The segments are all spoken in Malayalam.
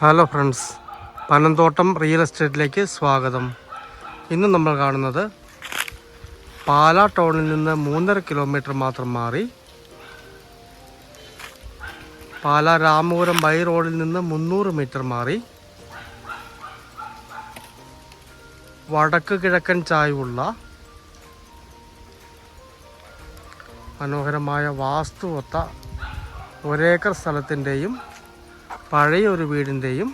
ഹലോ ഫ്രണ്ട്സ്, പനന്തോട്ടം റിയൽ എസ്റ്റേറ്റിലേക്ക് സ്വാഗതം. ഇന്ന് നമ്മൾ കാണുന്നത് പാലാ ടൗണിൽ നിന്ന് 3.5 കിലോമീറ്റർ മാത്രം മാറി പാലാ രാമപുരം ബൈ റോഡിൽ നിന്ന് 300 മീറ്റർ മാറി വടക്ക് കിഴക്കൻ ചായ്വുള്ള മനോഹരമായ വാസ്തുവൊത്ത ഒരേക്കർ സ്ഥലത്തിൻ്റെയും പഴയ ഒരു വീടിൻ്റെയും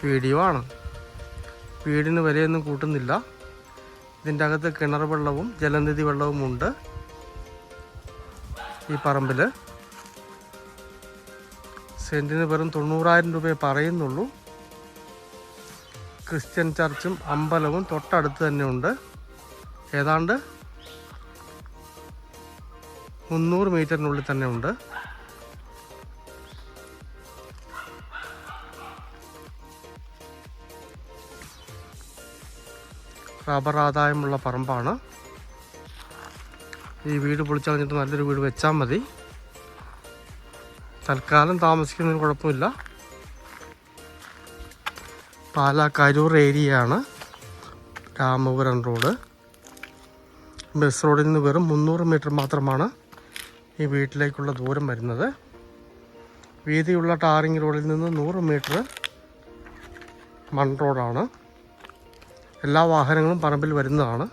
വീഡിയോ ആണ്. വീടിന് വിലയൊന്നും കൂട്ടുന്നില്ല. ഇതിൻ്റെ അകത്ത് കിണർ വെള്ളവും ജലനിധി വെള്ളവും ഉണ്ട്. ഈ പറമ്പിൽ സെൻറ്റിന് വെറും 90,000 രൂപയെ പറയുന്നുള്ളൂ. ക്രിസ്ത്യൻ ചർച്ചും അമ്പലവും തൊട്ടടുത്ത് തന്നെ ഉണ്ട്. ഏതാണ്ട് 300 മീറ്ററിനുള്ളിൽ തന്നെ ഉണ്ട്. റബ്ബർ ആദായമുള്ള പറമ്പാണ്. ഈ വീട് പൊളിച്ചളഞ്ഞിട്ട് നല്ലൊരു വീട് വെച്ചാൽ മതി. തൽക്കാലം താമസിക്കുന്നതിന് കുഴപ്പമില്ല. പാലാ കരൂർ ഏരിയയാണ് രാമപുരം റോഡ്. ബസ് റോഡിൽ നിന്ന് വെറും 300 മീറ്റർ മാത്രമാണ് ഈ വീട്ടിലേക്കുള്ള ദൂരം വരുന്നത്. വീതിയുള്ള ടാറിങ് റോഡിൽ നിന്ന് 100 മീറ്റർ മൺ റോഡാണ്. എല്ലാ വാഹനങ്ങളും പറമ്പിൽ വരുന്നതാണ്.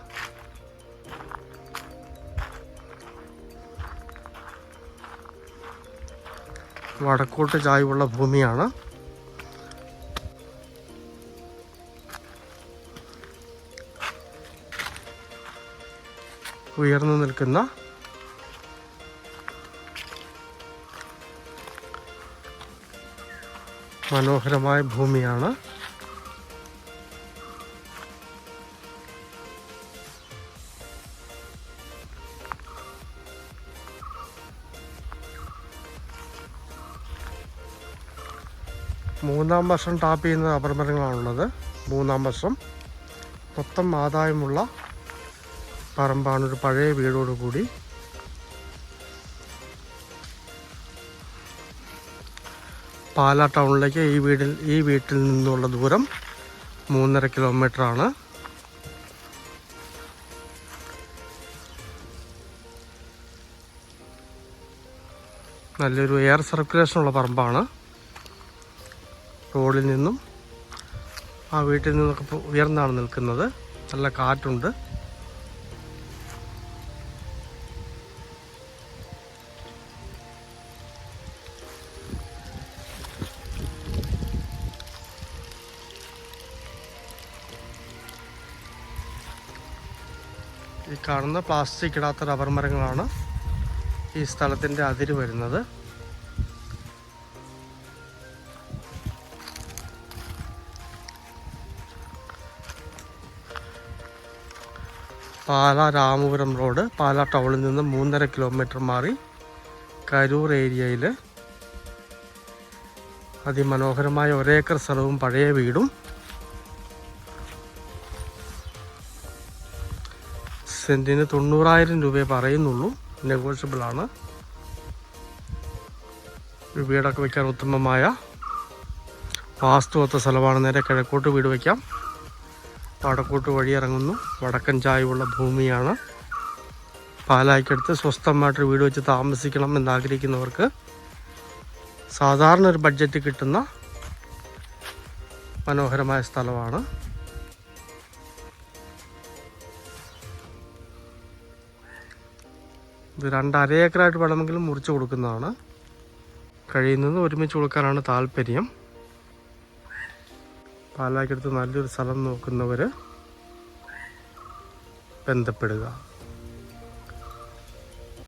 വടക്കോട്ട് ചായ്വുള്ള ഭൂമിയാണ്. ഉയർന്നു നിൽക്കുന്ന മനോഹരമായ ഭൂമിയാണ്. മൂന്നാം വർഷം ടാപ്പ് ചെയ്യുന്ന റബ്ബർ മരങ്ങളാണുള്ളത്. മൂന്നാം വർഷം മൊത്തം ആദായമുള്ള പറമ്പാണ്. ഒരു പഴയ വീടോടുകൂടി പാലാ ടൗണിലേക്ക് ഈ വീട്ടിൽ നിന്നുള്ള ദൂരം 3.5 കിലോമീറ്ററാണ്. നല്ലൊരു എയർ സർക്കുലേഷനുള്ള പറമ്പാണ്. റോഡിൽ നിന്നും ആ വീട്ടിൽ നിന്നൊക്കെ ഉയർന്നാണ് നിൽക്കുന്നത്. നല്ല കാറ്റുണ്ട്. ഈ കാണുന്ന പ്ലാസ്റ്റിക് ഇടാത്ത റബ്ബർ മരങ്ങളാണ് ഈ സ്ഥലത്തിൻ്റെ അതിര് വരുന്നത്. പാലാ രാമപുരം റോഡ് പാലാ ടൗണിൽ നിന്ന് 3.5 കിലോമീറ്റർ മാറി കരൂർ ഏരിയയിൽ അതിമനോഹരമായ ഒരേക്കർ സ്ഥലവും പഴയ വീടും സെൻറ്റിന് 90,000 രൂപയെ പറയുന്നുള്ളൂ. നെഗോഷ്യബിളാണ്. ഒരു വീടൊക്കെ വയ്ക്കാൻ ഉത്തമമായ വാസ്തുവൊത്ത സ്ഥലമാണ്. നേരെ കിഴക്കോട്ട് വീട് വയ്ക്കാം. വടക്കോട്ട് വഴിയിറങ്ങുന്നു. വടക്കൻ ചായ്വുള്ള ഭൂമിയാണ്. പാലായ്ക്കടുത്ത് സ്വസ്ഥമായിട്ടൊരു വീട് വെച്ച് താമസിക്കണം എന്നാഗ്രഹിക്കുന്നവർക്ക് സാധാരണ ഒരു ബഡ്ജറ്റ് കിട്ടുന്ന മനോഹരമായ സ്ഥലമാണ്. ഇത് 2.5 ഏക്കറായിട്ട് വേണമെങ്കിലും മുറിച്ച് കൊടുക്കുന്നതാണ്. കഴിയുന്നത് ഒരുമിച്ച് കൊടുക്കാനാണ് താല്പര്യം. പാലായ്ക്കടുത്ത് നല്ലൊരു സ്ഥലം നോക്കുന്നവർ ബന്ധപ്പെടുക.